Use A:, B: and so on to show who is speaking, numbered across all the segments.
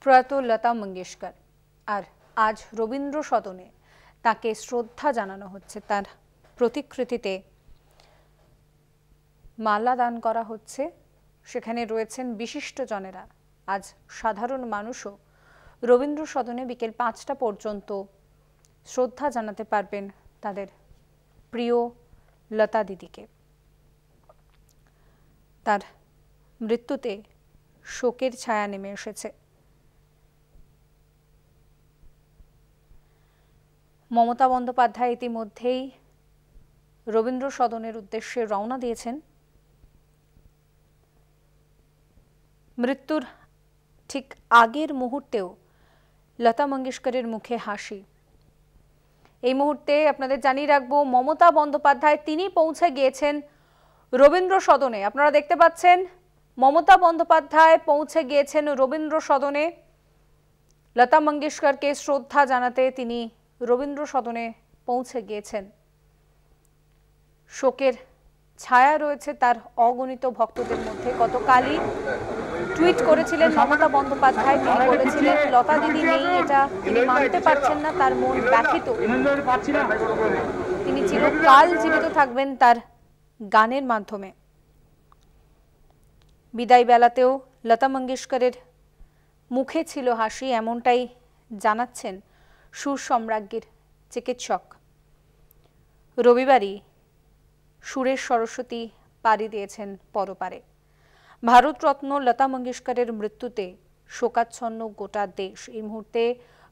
A: প্রয়াত লতা মঙ্গেশকর আর আজ রবীন্দ্র সদনে তাকে শ্রদ্ধা জানানো হচ্ছে। তার প্রতিকৃতিতে মালা দান করা হচ্ছে। সেখানে রয়েছেন বিশিষ্টজনেরা। আজ সাধারণ মানুষও রবীন্দ্র সদনে বিকেল ৫টা পর্যন্ত শ্রদ্ধা জানাতে পারবেন তাদের প্রিয় লতা দিদিকে। তার মৃত্যুতে শোকের ছায়া নেমে এসেছে। মমতা বন্দ্যোপাধ্যায় ইতিমধ্যেই রবীন্দ্র সদনের উদ্দেশ্যে রওনা দিয়েছেন। মৃত্যুর ঠিক আগের মুহূর্তেও লতা মঙ্গেশকরের মুখে হাসি। এই মুহূর্তে আপনাদের জানিয়ে রাখবো, মমতা বন্দ্যোপাধ্যায় তিনি পৌঁছে গিয়েছেন রবীন্দ্র সদনে। আপনারা দেখতে পাচ্ছেন মমতা বন্দ্যোপাধ্যায় পৌঁছে গিয়েছেন রবীন্দ্র সদনে। লতা মঙ্গেশকরকে শ্রদ্ধা জানাতে তিনি রবীন্দ্র সদনে পৌঁছে গিয়েছেন। শোকের ছায়া রয়েছে তার অগণিত ভক্তদের মধ্যে। গতকালই টুইট করেছিলেন মমতা বন্দ্যোপাধ্যায়। তিনি বলেছিলেন লতা দিদি নেই এটা তিনি মানতে পারছেন না, তার মন ব্যথিত। তিনি চিরকাল জীবিত থাকবেন তার গানের মাধ্যমে। বিদায় বেলাতেও লতা মঙ্গেশকরের মুখে ছিল হাসি, এমনটাই জানাচ্ছেন সুর সম্রাজ্ঞীর চিকিৎসক। রবিবারই সুরেশ সরস্বতী পাড়ি দিয়েছেন পরপারে। ভারতরত্ন লতা মঙ্গেশকরের মৃত্যুতে শোকাচ্ছন্ন গোটা দেশ। এই মুহূর্তে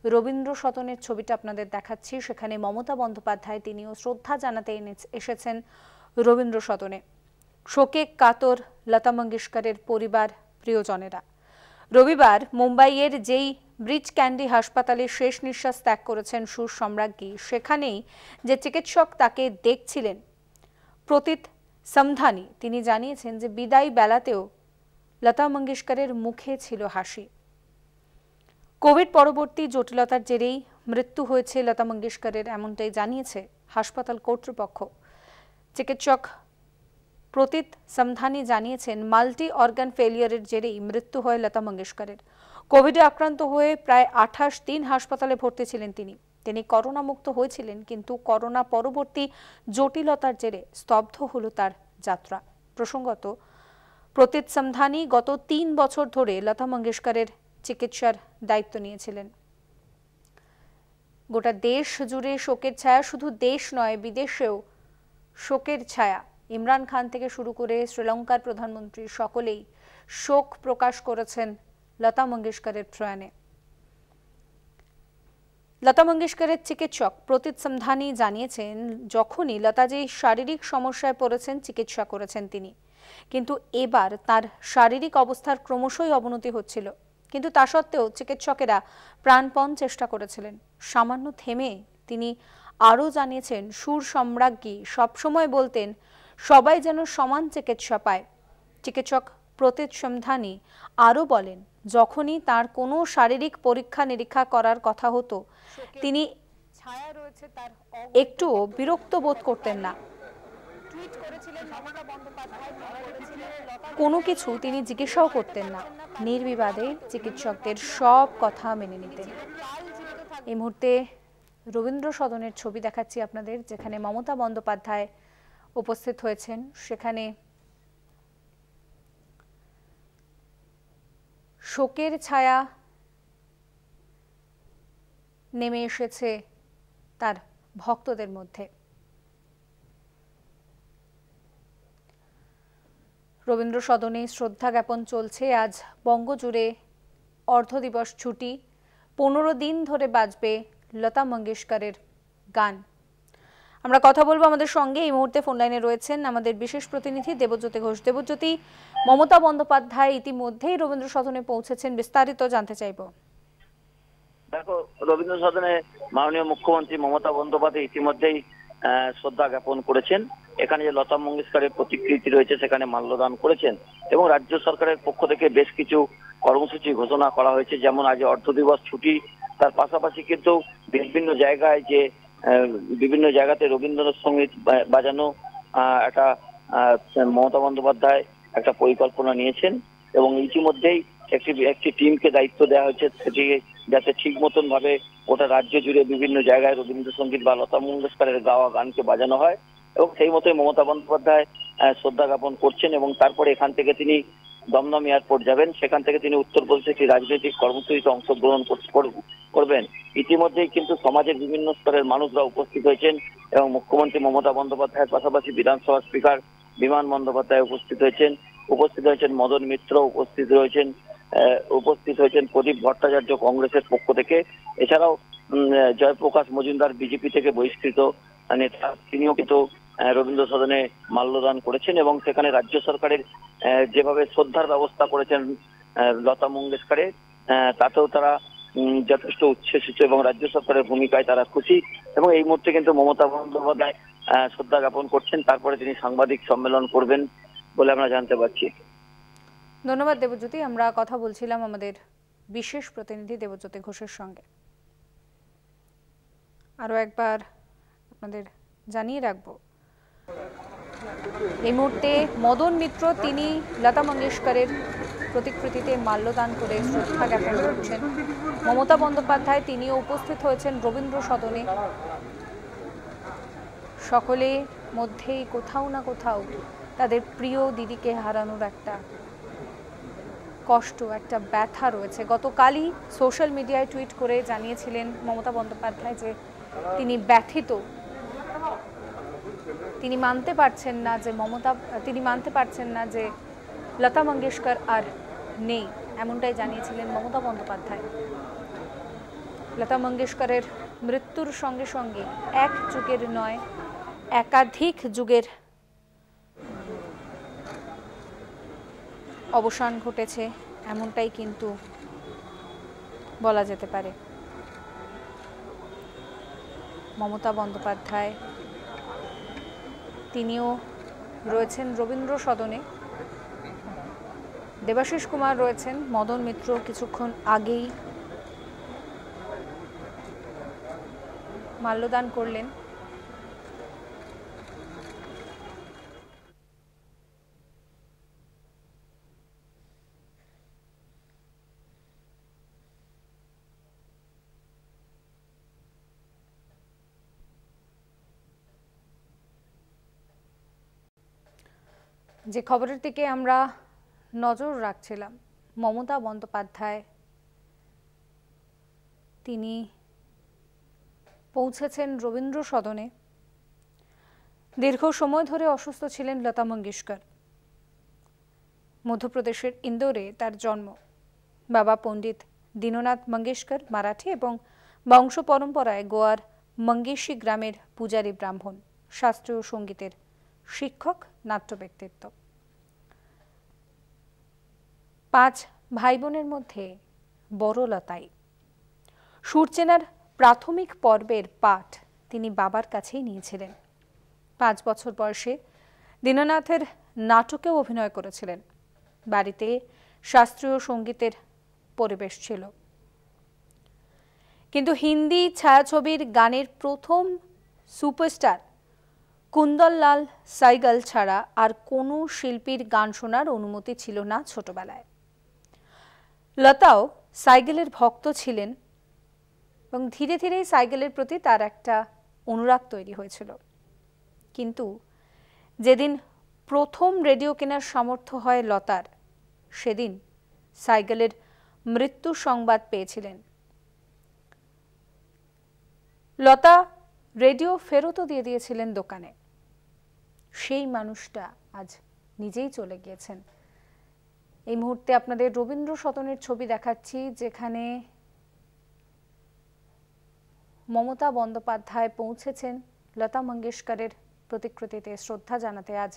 A: রবীন্দ্র সদনের ছবিটা আপনাদের দেখাচ্ছি। সেখানে মমতা বন্দ্যোপাধ্যায় তিনিও শ্রদ্ধা জানাতে এসেছেন রবীন্দ্র সদনে। শোকে কাতর লতা মঙ্গেশকরের পরিবার প্রিয়জনেরা। রবিবার মুম্বাইয়ের যেই ব্রিচ ক্যান্ডি হাসপাতালে শেষ নিঃশ্বাস ত্যাগ করেছেন সুর সম্রাজ্ঞী, সেখানেই যে চিকিৎসক তাকে দেখছিলেন প্রতীত সমধানী, তিনি জানিয়েছেন যে বিদায় বেলাতেও লতা মঙ্গেশকরের মুখে ছিল হাসি। কোভিড পরবর্তী জটিলতার জেরেই মৃত্যু হয়েছে লতা মঙ্গেশকরের, এমনটাই জানিয়েছে হাসপাতাল কর্তৃপক্ষ। চিকিৎসক প্রতীত সমধানী জানিয়েছেন মাল্টি অর্গান ফেলিয়ারের জেরেই মৃত্যু হয় লতা মঙ্গেশকরের। কোভিডে আক্রান্ত হয়ে প্রায় 28 দিন হাসপাতালে ভর্তি ছিলেন তিনি করোনা মুক্ত হয়েছিলেন, কিন্তু করোনা পরবর্তী জটিলতার জেরে স্তব্ধ হলো তার যাত্রা। প্রসঙ্গত, প্রতীত সমধানী গত 3 বছর ধরে লতা মঙ্গেশকরের চিকিৎসার দায়িত্ব নিয়েছিলেন। গোটা দেশ জুড়ে শোকের ছায়া, শুধু দেশ নয় বিদেশেও শোকের ছায়া। ইমরান খান থেকে শুরু করে শ্রীলঙ্কার প্রধানমন্ত্রী সকলেই শোক প্রকাশ করেছেন লতা মঙ্গেশকরের প্রয়াণে। লতা মঙ্গেশকরের চিকিৎসক প্রতীত সমধানী জানিয়েছেন, যখনই লতাজি শারীরিক সমস্যায় পড়েছেন চিকিৎসা করেছেন তিনি, কিন্তু এবার তার শারীরিক অবস্থার ক্রমশই অবনতি হচ্ছিল। কিন্তু তা সত্ত্বেও চিকিৎসকেরা প্রাণপণ চেষ্টা করেছিলেন। সামান্য থেমে তিনি আরও জানিয়েছেন, সুর সম্রাজ্ঞী সবসময় বলতেন সবাই যেন সমান চিকিৎসা পায়। চিকিৎসক প্রতীত সমধানী আরও বলেন, যখনই তার কোনো শারীরিক পরীক্ষা নিরীক্ষা করার কথা হতো তিনি একটুও বিরক্ত বোধ করতেন না। কোনো কিছু তিনি জিজ্ঞাসাও করতেন না, নির্বিবাদে চিকিৎসকদের সব কথা মেনে নিতেন। এই মুহূর্তে রবীন্দ্র সদনের ছবি দেখাচ্ছি আপনাদের, যেখানে মমতা বন্দ্যোপাধ্যায় উপস্থিত হয়েছেন। সেখানে শোকের ছায়া নেমে এসেছে তার ভক্তদের মধ্যে। রবীন্দ্র সদনে শ্রদ্ধা জ্ঞাপন চলছে। আজ বঙ্গজুড়ে অর্ধদিবস ছুটি। 15 দিন ধরে বাজবে লতা মঙ্গেশকরের গান। আমরা কথা বলবো আমাদের সঙ্গে। এই মুহূর্তে ফোন লাইনে রয়েছেন আমাদের বিশেষ প্রতিনিধি দেবজ্যোতি ঘোষ। দেবজ্যোতি, মমতা বন্দ্যোপাধ্যায় ইতিমধ্যেই রবীন্দ্র সদনে পৌঁছেছেন, বিস্তারিত জানতে চাইব।
B: দেখো, রবীন্দ্র সদনে মাননীয় মুখ্যমন্ত্রী মমতা বন্দ্যোপাধ্যায় ইতিমধ্যেই শ্রদ্ধা জ্ঞাপন করেছেন। এখানে যে লতা মঙ্গেশকরের প্রতিকৃতি রয়েছে সেখানে মাল্যদান করেছেন এবং রাজ্য সরকারের পক্ষ থেকে বেশ কিছু কর্মসূচি ঘোষণা করা হয়েছে, যেমন আজ অর্ধদিবস ছুটি। তার পাশাপাশি কিন্তু বিভিন্ন জায়গাতে রবীন্দ্রসঙ্গীত বাজানো একটা মমতা বন্দ্যোপাধ্যায় একটা পরিকল্পনা নিয়েছেন এবং ইতিমধ্যেই একটি টিমকে দায়িত্ব দেওয়া হয়েছে সেটি যাতে ঠিক মতন ভাবে গোটা রাজ্য জুড়ে বিভিন্ন জায়গায় রবীন্দ্রসঙ্গীত বা লতা মঙ্গেশকরের গাওয়া গানকে বাজানো হয় এবং সেই মতোই মমতা বন্দ্যোপাধ্যায় শ্রদ্ধা জ্ঞাপন করছেন এবং তারপরে এখান থেকে তিনি দমদম এয়ারপোর্ট যাবেন। সেখান থেকে তিনি উত্তরপ্রদেশে একটি রাজনৈতিক কর্মসূচিতে অংশগ্রহণ করবেন। ইতিমধ্যেই কিন্তু সমাজের বিভিন্ন স্তরের মানুষরা উপস্থিত হয়েছেন এবং মুখ্যমন্ত্রী মমতা বন্দ্যোপাধ্যায়ের পাশাপাশি বিধানসভা স্পিকার বিমান বন্দ্যোপাধ্যায় উপস্থিত হয়েছেন মদন মিত্র উপস্থিত হয়েছেন প্রদীপ ভট্টাচার্য কংগ্রেসের পক্ষ থেকে। এছাড়াও জয়প্রকাশ মজুমদার বিজেপি থেকে বহিষ্কৃত নেতা, তিনিও কিন্তু রবীন্দ্র সদনে মাল্যদান করেছেন এবং সেখানে রাজ্য সরকারের যেভাবে শ্রদ্ধার ব্যবস্থা করেছেন লতা মঙ্গেশকরের, তাতেও তারা যথেষ্ট উচ্ছ্বসিত এবং রাজ্য সরকারের ভূমিকায় তারা খুশি এবং এই মুহূর্তে কিন্তু মমতা বন্দ্যোপাধ্যায় শ্রদ্ধা জ্ঞাপন করছেন, তারপরে তিনি সাংবাদিক সম্মেলন করবেন বলে আমরা জানতে পারছি।
A: ধন্যবাদ দেবজ্যোতি। আমরা কথা বলছিলাম আমাদের বিশেষ প্রতিনিধি দেবজ্যোতি ঘোষের সঙ্গে। আরো একবার আপনাদের জানিয়ে রাখবো, এই মুহূর্তে মদন মিত্র তিনি লতা মঙ্গেশকরের প্রতিকৃতিতে মাল্যদান করে শ্রদ্ধা জ্ঞাপন করছেন। মমতা বন্দ্যোপাধ্যায় তিনিও উপস্থিত হয়েছেন রবীন্দ্র সদনে। সকলে মধ্যেই কোথাও না কোথাও তাদের প্রিয় দিদিকে হারানোর একটা কষ্ট, একটা ব্যথা রয়েছে। গতকালই সোশ্যাল মিডিয়ায় টুইট করে জানিয়েছিলেন মমতা বন্দ্যোপাধ্যায় যে তিনি ব্যথিত, তিনি মানতে পারছেন না যে লতা মঙ্গেশকর আর নেই, এমনটাই জানিয়েছিলেন মমতা বন্দ্যোপাধ্যায়। লতা মঙ্গেশকরের মৃত্যুর সঙ্গে সঙ্গে এক যুগের নয় একাধিক যুগের অবসান ঘটেছে, এমনটাই কিন্তু বলা যেতে পারে। মমতা বন্দ্যোপাধ্যায় তিনিও রয়েছেন রবীন্দ্র সদনে, দেবাশিস কুমার রয়েছেন, মদন মিত্র কিছুক্ষণ আগেই মাল্যদান করলেন। যে খবরের দিকে আমরা নজর রাখছিলাম, মমতা বন্দ্যোপাধ্যায় তিনি পৌঁছেছেন রবীন্দ্র সদনে। দীর্ঘ সময় ধরে অসুস্থ ছিলেন লতা মঙ্গেশকর। মধ্যপ্রদেশের ইন্দোরে তার জন্ম। বাবা পণ্ডিত দীননাথ মঙ্গেশকর মারাঠি এবং বংশ পরম্পরায় গোয়ার মঙ্গেশী গ্রামের পূজারী ব্রাহ্মণ, শাস্ত্রীয় সঙ্গীতের শিক্ষক, নাট্য ব্যক্তিত্ব। 5 ভাই বোনের মধ্যে বড় লতাই। সুর চেনার প্রাথমিক পর্বের পাঠ তিনি বাবার কাছেই নিয়েছিলেন। 5 বছর বয়সে দীননাথের নাটকেও অভিনয় করেছিলেন। বাড়িতে শাস্ত্রীয় সঙ্গীতের পরিবেশ ছিল, কিন্তু হিন্দি ছায়াছবির গানের প্রথম সুপারস্টার কুন্দনলাল সাইগল ছাড়া আর কোনো শিল্পীর গান শোনার অনুমতি ছিল না ছোটবেলায়। লতাও সাইগলের ভক্ত ছিলেন এবং ধীরে ধীরে সাইগলের প্রতি তার একটা অনুরাগ তৈরি হয়েছিল। কিন্তু যেদিন প্রথম রেডিও কেনার সামর্থ্য হয় লতার, সেদিন সাইগলের মৃত্যুর সংবাদ পেয়েছিলেন। লতা রেডিও ফেরতও দিয়ে দিয়েছিলেন দোকানে। সেই মানুষটা আজ নিজেই চলে গিয়েছেন। এই মুহূর্তে আপনাদের রবীন্দ্র সদনের ছবি দেখাচ্ছি, যেখানে মমতা বন্দ্যোপাধ্যায় পৌঁছেছেন লতা মঙ্গেশকরের প্রতিকৃতিতে শ্রদ্ধা জানাতে। আজ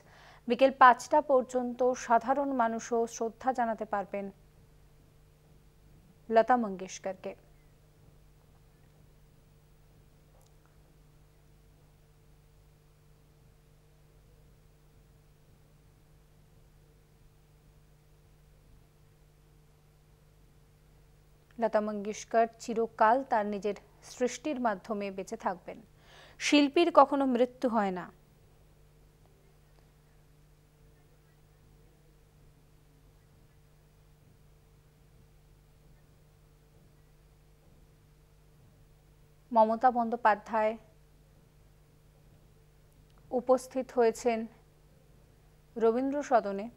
A: বিকেল 5টা পর্যন্ত সাধারণ মানুষও শ্রদ্ধা জানাতে পারবেন লতা মঙ্গেশকরকে। লতা মঙ্গেশকর চিরকাল তার নিজের সৃষ্টির মাধ্যমে বেঁচে থাকবেন। শিল্পীর কখনো মৃত্যু হয় না। মমতা বন্দ্যোপাধ্যায় উপস্থিত হয়েছেন রবীন্দ্র সদনে।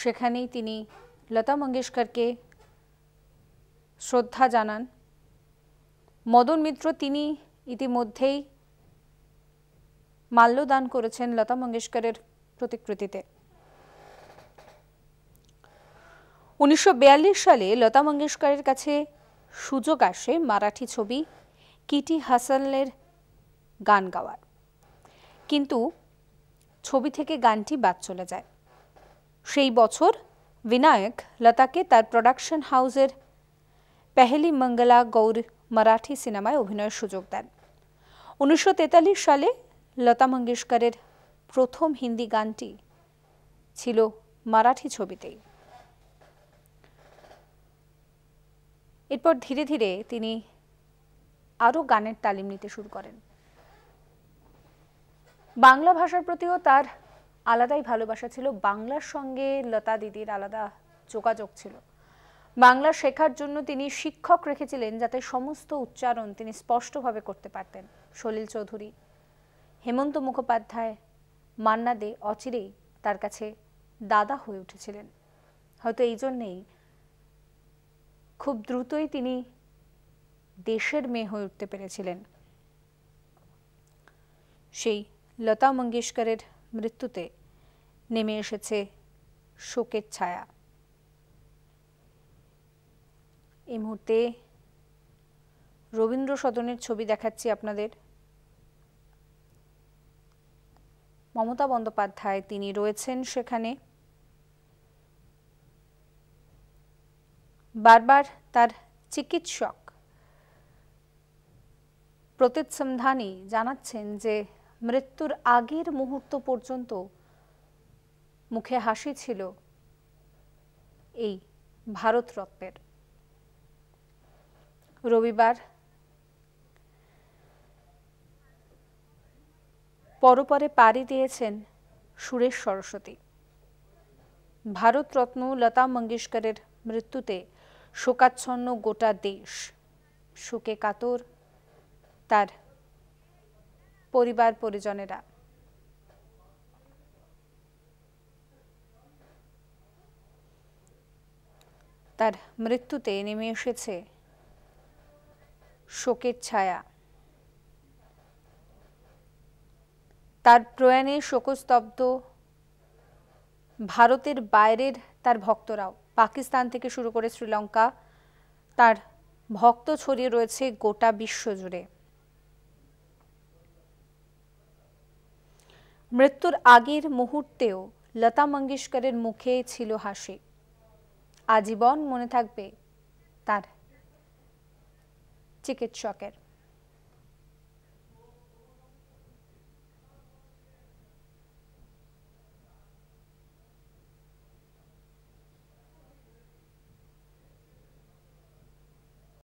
A: সেখানেই তিনি লতা মঙ্গেশকরকে শ্রদ্ধা জানান। মদন মিত্র তিনি ইতিমধ্যেই মাল্যদান করেছেন লতা মঙ্গেশকরের প্রতিকৃতিতে। 1942 সালে লতা মঙ্গেশকরের কাছে সুযোগ আসে মারাঠি ছবি কিটি হাসানের গান গাওয়ার, কিন্তু ছবি থেকে গানটি বাদ চলে যায়। সেই বছর বিনায়ক লতাকে তার প্রোডাকশন হাউসের পেহলি মঙ্গলা গৌর মারাঠি সিনেমায় অভিনয়ের সুযোগ দেন। 1943 সালে লতা মঙ্গেশকরের প্রথম হিন্দি গানটি ছিল মারাঠি ছবিতেই। এরপর ধীরে ধীরে তিনি আরও গানের তালিম নিতে শুরু করেন। বাংলা ভাষার প্রতিও তার আলাদাই ভালোবাসা ছিল। বাংলার সঙ্গে লতা দিদির আলাদা যোগাযোগ ছিল। বাংলা শেখার জন্য তিনি শিক্ষক রেখেছিলেন যাতে সমস্ত উচ্চারণ তিনি স্পষ্টভাবে করতে পারতেন। সলিল চৌধুরী, হেমন্ত মুখোপাধ্যায়, মান্না দে অচিরেই তার কাছে দাদা হয়ে উঠেছিলেন। হয়তো এই জন্যেই খুব দ্রুতই তিনি দেশের মেয়ে হয়ে উঠতে পেরেছিলেন। সেই লতা মঙ্গেশকরের মৃত্যুতে নেমে এসেছে শোকের ছায়া। এই মুহূর্তে রবীন্দ্র সদনের ছবি দেখাচ্ছি আপনাদের। মমতা বন্দ্যোপাধ্যায় তিনি রয়েছেন সেখানে। বারবার তার চিকিৎসক প্রতীত সমধানী জানাচ্ছেন যে মৃত্যুর আগের মুহূর্ত পর্যন্ত মুখে হাসি ছিল এই ভারতরত্নের। রবিবার পরপরে পাড়ি দিয়েছেন সুরেশ সরস্বতী। ভারতরত্ন লতা মঙ্গেশকরের মৃত্যুতে শোকাচ্ছন্ন গোটা দেশ। শোকে কাতর তার পরিবার পরিজনেরা। তার মৃত্যুতে নেমে এসেছে শোকের ছায়া। তার প্রয়াণে শোকস্তব্ধ ভারতের বাইরের তার ভক্তরাও। পাকিস্তান থেকে শুরু করে শ্রীলঙ্কা, তার ভক্ত ছড়িয়ে রয়েছে গোটা বিশ্ব জুড়ে। মৃত্যুর আগের মুহূর্তেও লতা মঙ্গেশকরের মুখে ছিল হাসি। আজীবন মনে থাকবে তার চিকিৎসকের।